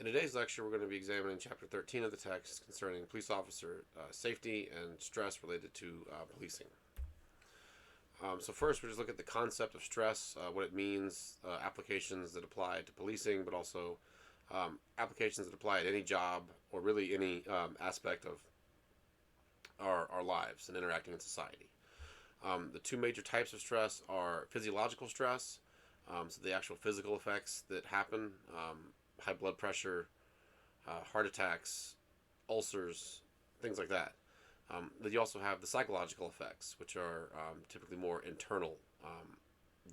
In today's lecture, we're going to be examining Chapter 13 of the text concerning police officer safety and stress related to policing. So first, we'll just look at the concept of stress, what it means, applications that apply to policing, but also applications that apply at any job or really any aspect of our lives and interacting in society. The two major types of stress are physiological stress, so the actual physical effects that happen, high blood pressure, heart attacks, ulcers, things like that. Then you also have the psychological effects, which are typically more internal.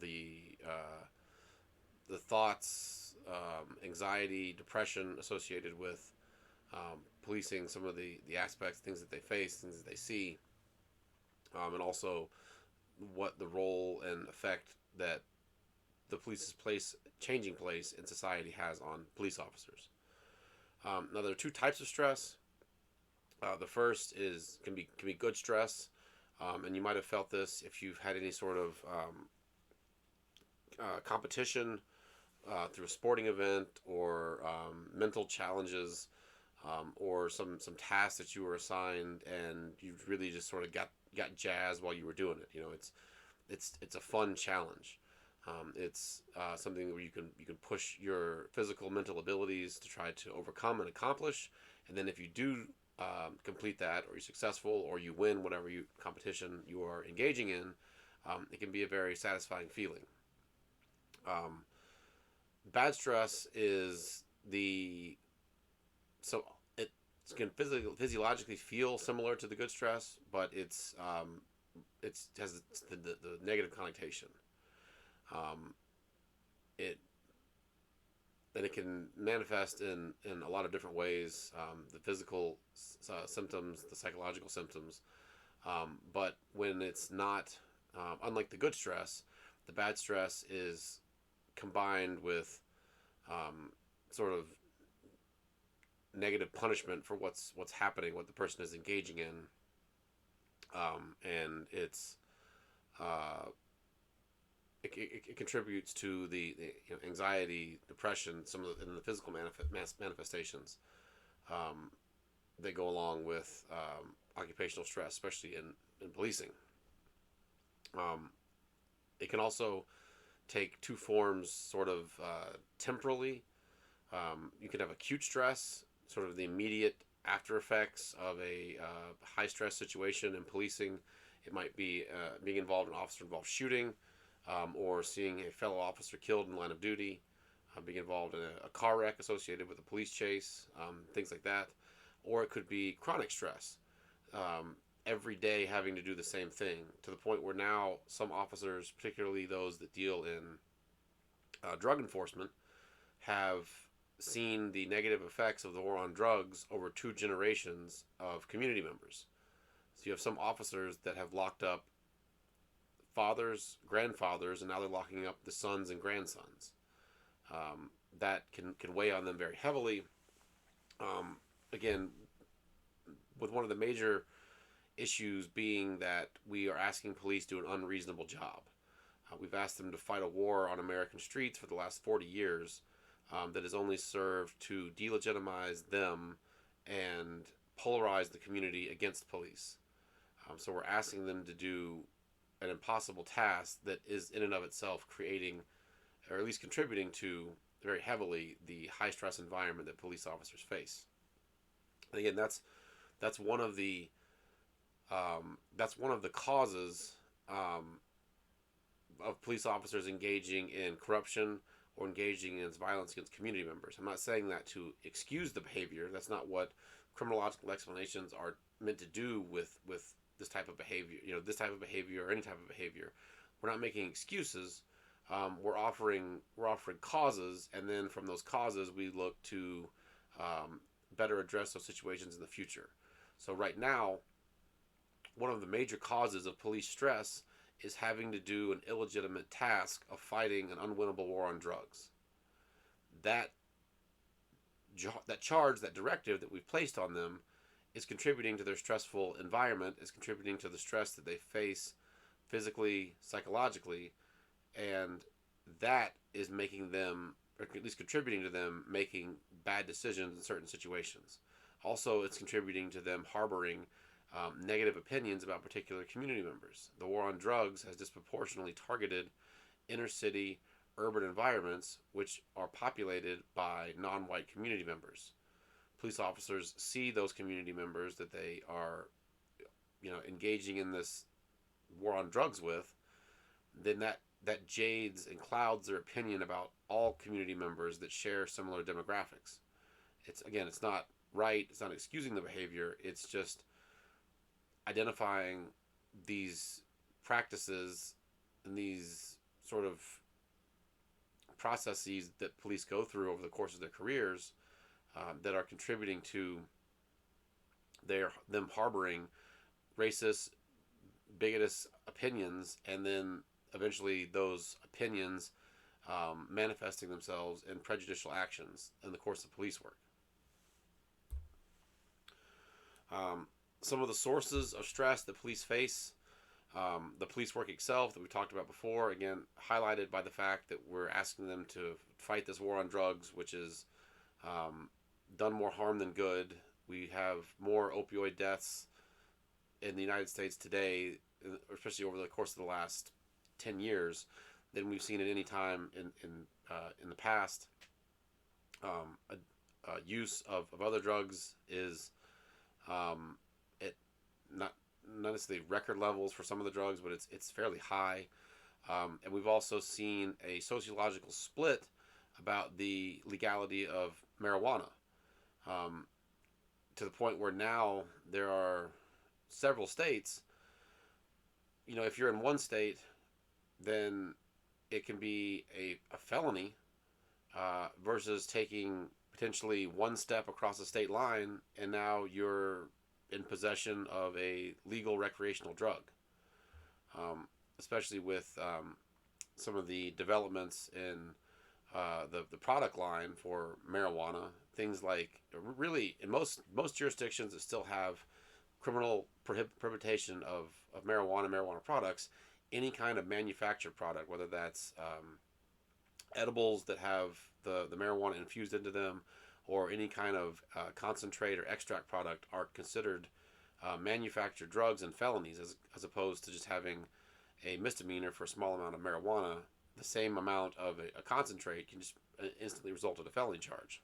The the thoughts, anxiety, depression associated with policing, some of the aspects, things that they face, things that they see, and also what the role and effect that the police's changing place in society has on police officers. Now there are two types of stress. The first can be good stress, and you might have felt this if you've had any sort of competition through a sporting event or mental challenges, or some tasks that you were assigned and you really just sort of got jazzed while you were doing it. It's a fun challenge. It's something where you can push your physical, mental abilities to try to overcome and accomplish, and then if you do complete that, or you're successful, or you win whatever competition you are engaging in, it can be a very satisfying feeling. Bad stress is it can physiologically feel similar to the good stress, but it has the negative connotation. It can manifest in a lot of different ways, the physical symptoms, the psychological symptoms, but when it's not, unlike the good stress, the bad stress is combined with sort of negative punishment for what's happening, what the person is engaging in, and it contributes to the anxiety, depression, some of the physical manifestations that go along with occupational stress, especially in policing. It can also take two forms, sort of temporally. You can have acute stress, sort of the immediate after effects of a high stress situation in policing. It might be being involved in officer-involved shooting, or seeing a fellow officer killed in the line of duty, being involved in a car wreck associated with a police chase, things like that. Or it could be chronic stress, every day having to do the same thing, to the point where now some officers, particularly those that deal in drug enforcement, have seen the negative effects of the war on drugs over 2 generations of community members. So you have some officers that have locked up fathers, grandfathers, and now they're locking up the sons and grandsons. That can weigh on them very heavily. Again, with one of the major issues being that we are asking police to do an unreasonable job. We've asked them to fight a war on American streets for the last 40 years that has only served to delegitimize them and polarize the community against police. So we're asking them to do an impossible task that is in and of itself creating, or at least contributing to very heavily, the high stress environment that police officers face. And again, that's one of the causes of police officers engaging in corruption or engaging in violence against community members. I'm not saying that to excuse the behavior. That's not what criminological explanations are meant to do with this type of behavior. This type of behavior or any type of behavior. We're not making excuses. We're offering causes, and then from those causes we look to better address those situations in the future. So right now, one of the major causes of police stress is having to do an illegitimate task of fighting an unwinnable war on drugs. That charge, that directive that we've placed on them, is contributing to their stressful environment, is contributing to the stress that they face physically, psychologically, and that is making them or at least contributing to them making bad decisions in certain situations. Also, it's contributing to them harboring negative opinions about particular community members. The war on drugs has disproportionately targeted inner city, urban environments, which are populated by non white community members. Police officers see those community members that they are, engaging in this war on drugs with, then that jades and clouds their opinion about all community members that share similar demographics. It's not right, it's not excusing the behavior, it's just identifying these practices and these sort of processes that police go through over the course of their careers that are contributing to them harboring racist, bigotous opinions, and then eventually those opinions manifesting themselves in prejudicial actions in the course of police work. Some of the sources of stress that police face, the police work itself that we talked about before, again, highlighted by the fact that we're asking them to fight this war on drugs, which is done more harm than good. We have more opioid deaths in the United States today, especially over the course of the last 10 years, than we've seen at any time in the past. Use of other drugs is at not necessarily record levels for some of the drugs, but it's fairly high. And we've also seen a sociological split about the legality of marijuana, to the point where now there are several states. If you're in one state, then it can be a felony versus taking potentially one step across the state line, and now you're in possession of a legal recreational drug. Especially with some of the developments in the product line for marijuana, things like, really in most jurisdictions that still have criminal prohibition of marijuana products, any kind of manufactured product, whether that's edibles that have the marijuana infused into them, or any kind of concentrate or extract product, are considered manufactured drugs and felonies, as opposed to just having a misdemeanor for a small amount of marijuana. The same amount of a concentrate can just instantly result in a felony charge.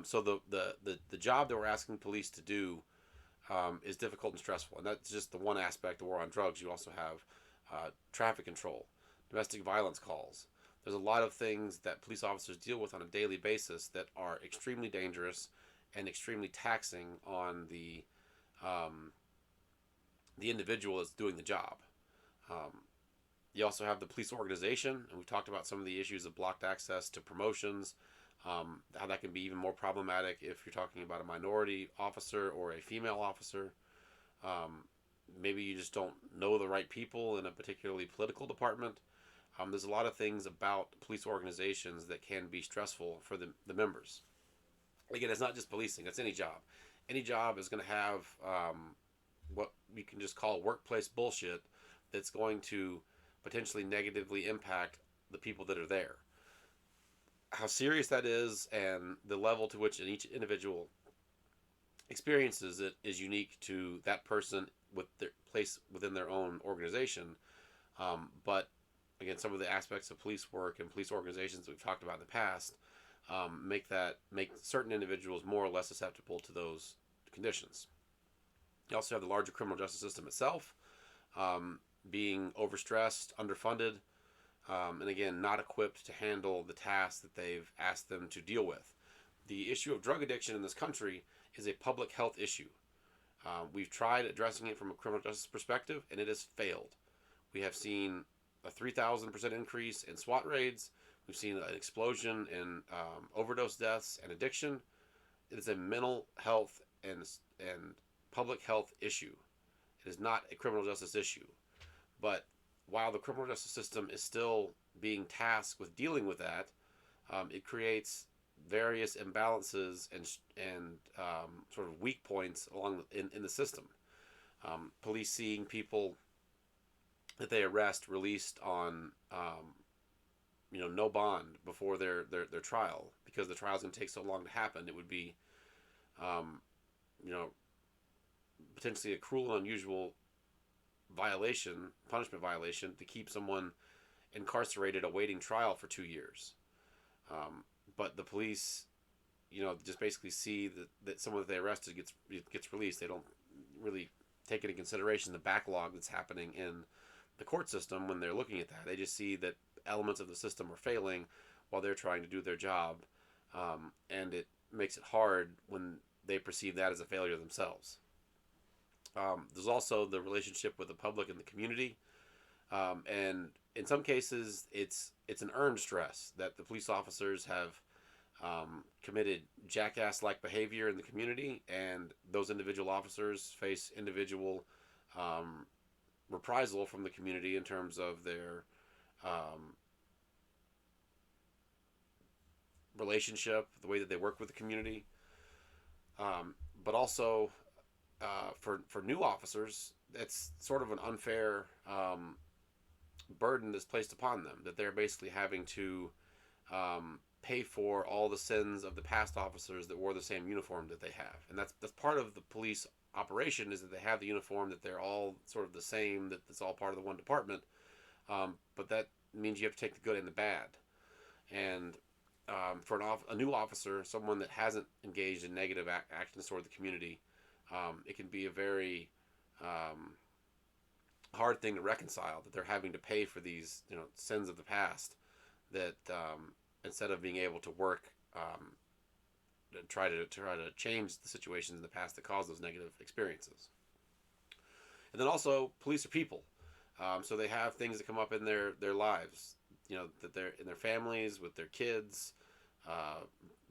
So the job that we're asking police to do is difficult and stressful, and that's just the one aspect of war on drugs. You also have traffic control, domestic violence calls. There's a lot of things that police officers deal with on a daily basis that are extremely dangerous and extremely taxing on the individual that's doing the job. You also have the police organization, and we've talked about some of the issues of blocked access to promotions, how that can be even more problematic if you're talking about a minority officer or a female officer. Maybe you just don't know the right people in a particularly political department. There's a lot of things about police organizations that can be stressful for the members. Again, it's not just policing, it's any job. Any job is going to have what we can just call workplace bullshit that's going to potentially negatively impact the people that are there. How serious that is and the level to which each individual experiences it is unique to that person with their place within their own organization. But again, some of the aspects of police work and police organizations that we've talked about in the past make certain individuals more or less susceptible to those conditions. You also have the larger criminal justice system itself being overstressed, underfunded, and again, not equipped to handle the tasks that they've asked them to deal with. The issue of drug addiction in this country is a public health issue. We've tried addressing it from a criminal justice perspective, and it has failed. We have seen a 3,000% increase in SWAT raids. We've seen an explosion in overdose deaths and addiction. It is a mental health and public health issue. It is not a criminal justice issue. But while the criminal justice system is still being tasked with dealing with that, it creates various imbalances and sort of weak points along in the system. Police seeing people that they arrest released on no bond before their trial, because the trial is going to take so long to happen. It would be um, you know potentially a cruel and unusual punishment violation, to keep someone incarcerated awaiting trial for 2 years. But the police, just basically see that someone that they arrested gets released. They don't really take into consideration the backlog that's happening in the court system when they're looking at that. They just see that elements of the system are failing while they're trying to do their job, and it makes it hard when they perceive that as a failure themselves. There's also the relationship with the public and the community, and in some cases, it's an earned stress that the police officers have committed jackass-like behavior in the community, and those individual officers face individual reprisal from the community in terms of their um, relationship, the way that they work with the community, but also for new officers, it's sort of an unfair burden that's placed upon them, that they're basically having to pay for all the sins of the past officers that wore the same uniform that they have. And that's part of the police operation, is that they have the uniform, that they're all sort of the same, that it's all part of the one department. But that means you have to take the good and the bad. And for a new officer, someone that hasn't engaged in negative actions toward the community, it can be a very hard thing to reconcile, that they're having to pay for these sins of the past, that instead of being able to work to try to change the situations in the past that caused those negative experiences. And then also, police are people, so they have things that come up in their lives, that they're in their families, with their kids,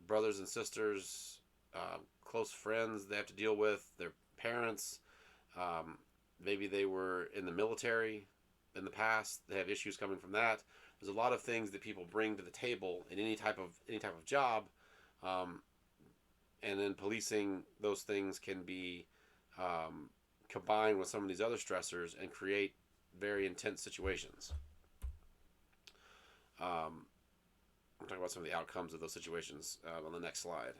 brothers and sisters, close friends they have to deal with, their parents. Maybe they were in the military in the past. They have issues coming from that. There's a lot of things that people bring to the table in any type of job, and then policing those things can be combined with some of these other stressors and create very intense situations. I'll talk about some of the outcomes of those situations on the next slide.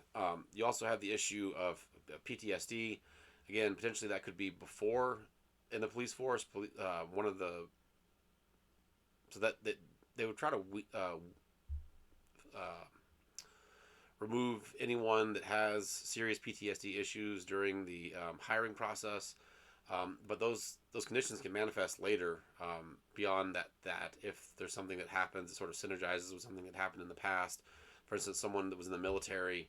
You also have the issue of PTSD. Again, potentially that could be before in the police force. One of the so that they would try to remove anyone that has serious PTSD issues during the hiring process. But those conditions can manifest later, beyond that if there's something that happens that sort of synergizes with something that happened in the past. For instance, someone that was in the military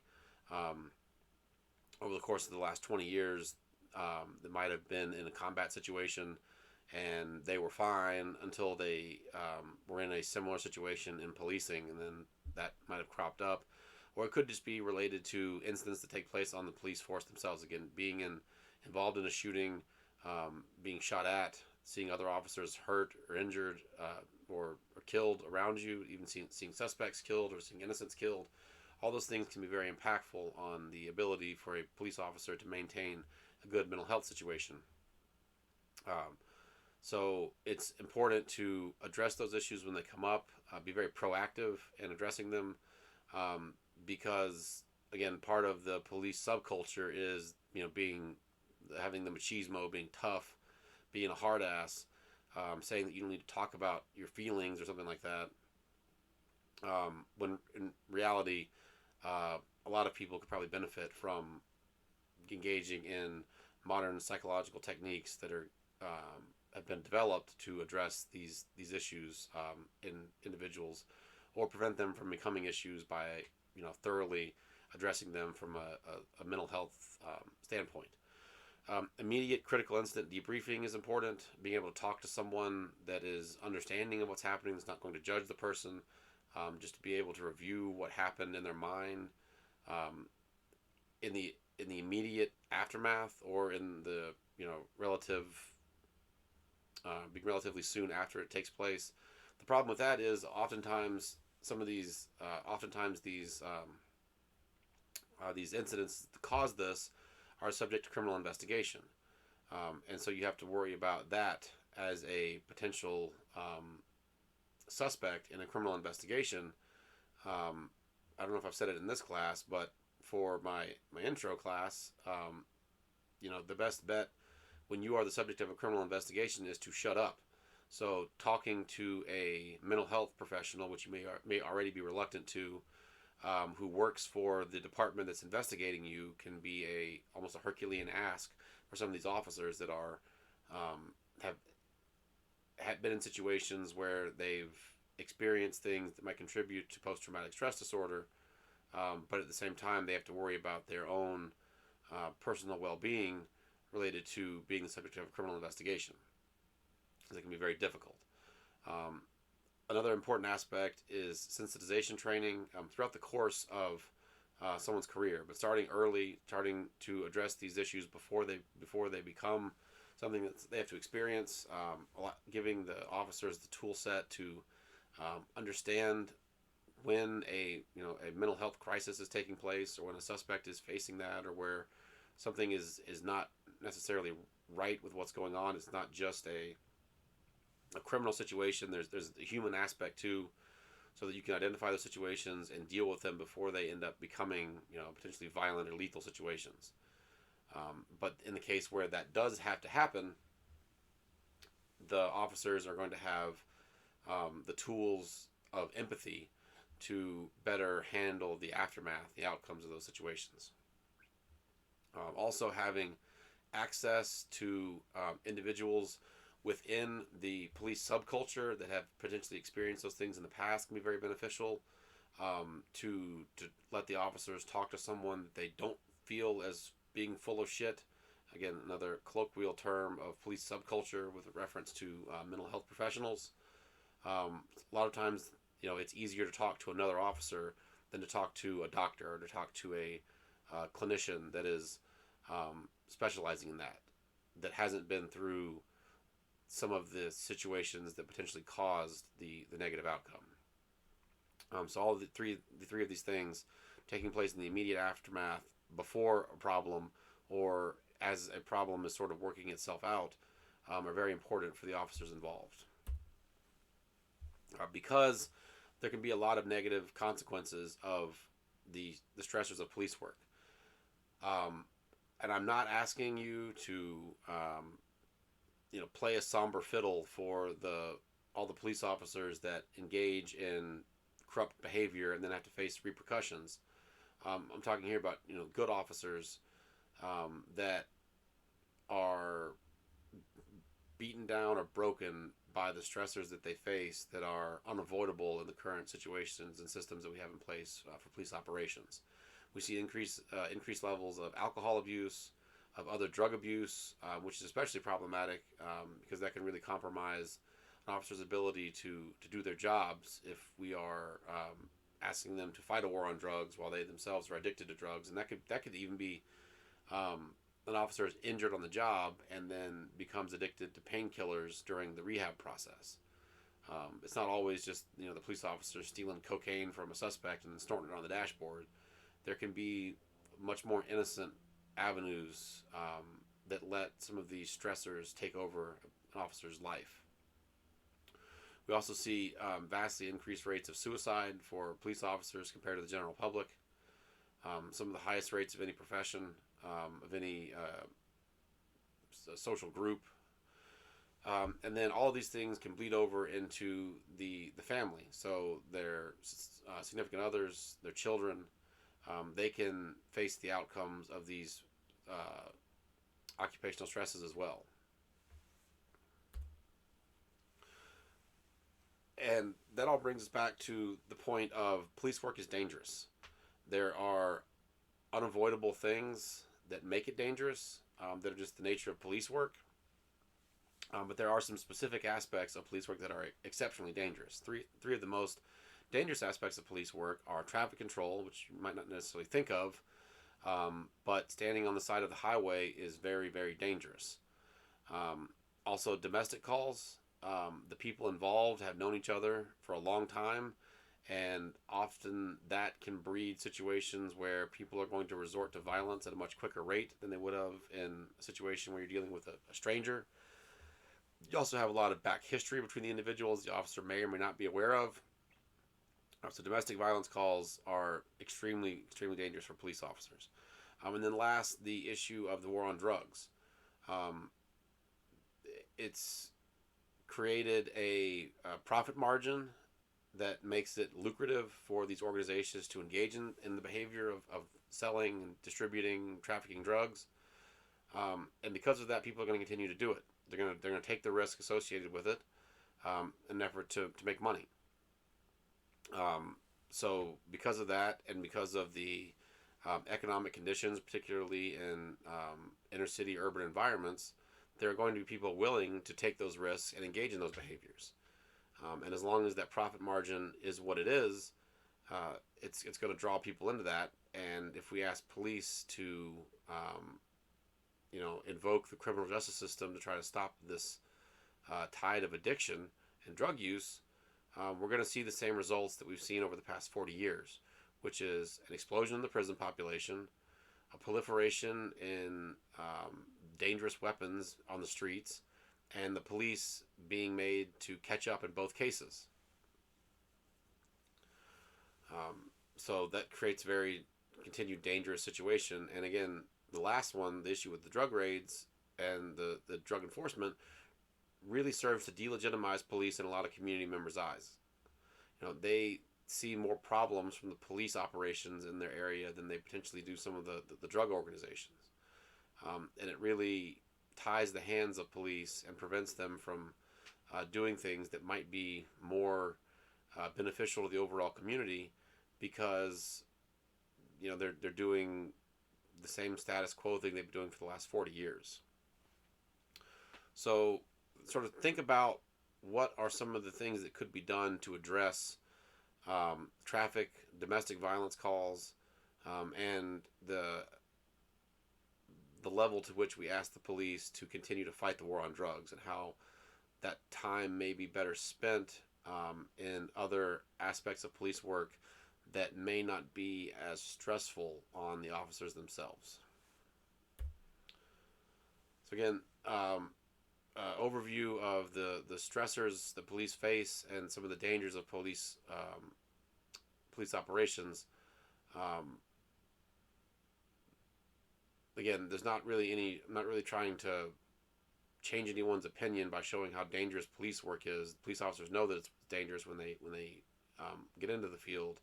over the course of the last 20 years, that might have been in a combat situation, and they were fine until they were in a similar situation in policing, and then that might have cropped up. Or it could just be related to incidents that take place on the police force themselves. Again, being involved in a shooting, being shot at, seeing other officers hurt or injured, or killed around you, even seeing suspects killed or seeing innocents killed. All those things can be very impactful on the ability for a police officer to maintain a good mental health situation. So it's important to address those issues when they come up, be very proactive in addressing them, because, again, part of the police subculture is, having the machismo, being tough, being a hard ass, saying that you don't need to talk about your feelings or something like that. When in reality, a lot of people could probably benefit from engaging in modern psychological techniques that have been developed to address these issues in individuals, or prevent them from becoming issues by thoroughly addressing them from a mental health standpoint. Immediate critical incident debriefing is important. Being able to talk to someone that is understanding of what's happening, that's not going to judge the person, just to be able to review what happened in their mind, in the immediate aftermath, or in the being relatively soon after it takes place. The problem with that is oftentimes these incidents that cause this are subject to criminal investigation, and so you have to worry about that as a potential suspect in a criminal investigation, I don't know if I've said it in this class, but for my intro class, the best bet when you are the subject of a criminal investigation is to shut up. So talking to a mental health professional, which you may already be reluctant to, who works for the department that's investigating you, can be almost a Herculean ask for some of these officers that are have been in situations where they've experienced things that might contribute to post-traumatic stress disorder, but at the same time they have to worry about their own personal well-being related to being the subject of a criminal investigation, because it can be very difficult. Another important aspect is sensitization training throughout the course of someone's career, but starting early, starting to address these issues before they become something that they have to experience. Giving the officers the tool set to understand when a mental health crisis is taking place, or when a suspect is facing that, or where something is not necessarily right with what's going on. It's not just a criminal situation. There's a human aspect too, so that you can identify those situations and deal with them before they end up becoming potentially violent or lethal situations. But in the case where that does have to happen, the officers are going to have the tools of empathy to better handle the aftermath, the outcomes of those situations. Also having access to individuals within the police subculture that have potentially experienced those things in the past can be very beneficial. To let the officers talk to someone that they don't feel as being full of shit. Again, another colloquial term of police subculture with reference to mental health professionals. A lot of times, it's easier to talk to another officer than to talk to a doctor or to talk to a clinician that is specializing in that hasn't been through some of the situations that potentially caused the negative outcome. So all the three of these things taking place in the immediate aftermath, before a problem, or as a problem is sort of working itself out, are very important for the officers involved. Because there can be a lot of negative consequences of the stressors of police work. And I'm not asking you to play a somber fiddle for all the police officers that engage in corrupt behavior and then have to face repercussions. I'm talking here about good officers that are beaten down or broken by the stressors that they face that are unavoidable in the current situations and systems that we have in place for police operations. We see increased levels of alcohol abuse, of other drug abuse, which is especially problematic because that can really compromise an officer's ability to do their jobs if we are asking them to fight a war on drugs while they themselves are addicted to drugs. And that could even be an officer is injured on the job and then becomes addicted to painkillers during the rehab process. It's not always just the police officer stealing cocaine from a suspect and then snorting it on the dashboard. There can be much more innocent avenues that let some of these stressors take over an officer's life. We also see vastly increased rates of suicide for police officers compared to the general public. Some of the highest rates of any profession, of any social group. And then all of these things can bleed over into the family. So their significant others, their children, they can face the outcomes of these occupational stresses as well. And that all brings us back to the point of police work is dangerous. There are unavoidable things that make it dangerous, that are just the nature of police work. But there are some specific aspects of police work that are exceptionally dangerous. Three of the most dangerous aspects of police work are traffic control, which you might not necessarily think of, but standing on the side of the highway is very, very dangerous. Also, domestic calls. The people involved have known each other for a long time, and often that can breed situations where people are going to resort to violence at a much quicker rate than they would have in a situation where you're dealing with a stranger. You also have a lot of back history between the individuals the officer may or may not be aware of. So domestic violence calls are extremely, extremely dangerous for police officers. And then last, the issue of the war on drugs. Um, it's created a profit margin that makes it lucrative for these organizations to engage in the behavior of selling and distributing, trafficking drugs. And because of that, people are going to continue to do it. They're going to take the risk associated with it in an effort to make money. So because of that, and because of the economic conditions, particularly in inner city urban environments, there are going to be people willing to take those risks and engage in those behaviors. And as long as that profit margin is what it is, it's going to draw people into that. And if we ask police to, invoke the criminal justice system to try to stop this tide of addiction and drug use, we're going to see the same results that we've seen over the past 40 years, which is an explosion in the prison population, a proliferation in dangerous weapons on the streets, and the police being made to catch up in both cases. So that creates a very continued dangerous situation. And again, the last one, the issue with the drug raids and the drug enforcement, really serves to delegitimize police in a lot of community members' eyes. They see more problems from the police operations in their area than they potentially do some of the drug organizations. And it really ties the hands of police and prevents them from doing things that might be more beneficial to the overall community, because they're doing the same status quo thing they've been doing for the last 40 years. So sort of think about what are some of the things that could be done to address traffic, domestic violence calls, and the level to which we ask the police to continue to fight the war on drugs, and how that time may be better spent in other aspects of police work that may not be as stressful on the officers themselves. So again, overview of the stressors that police face and some of the dangers of police operations. Again, I'm not really trying to change anyone's opinion by showing how dangerous police work is. Police officers know that it's dangerous when they get into the field.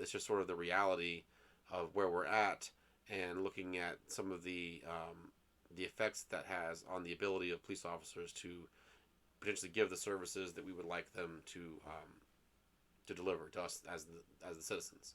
It's just sort of the reality of where we're at, and looking at some of the effects that has on the ability of police officers to potentially give the services that we would like them to deliver to us as the citizens.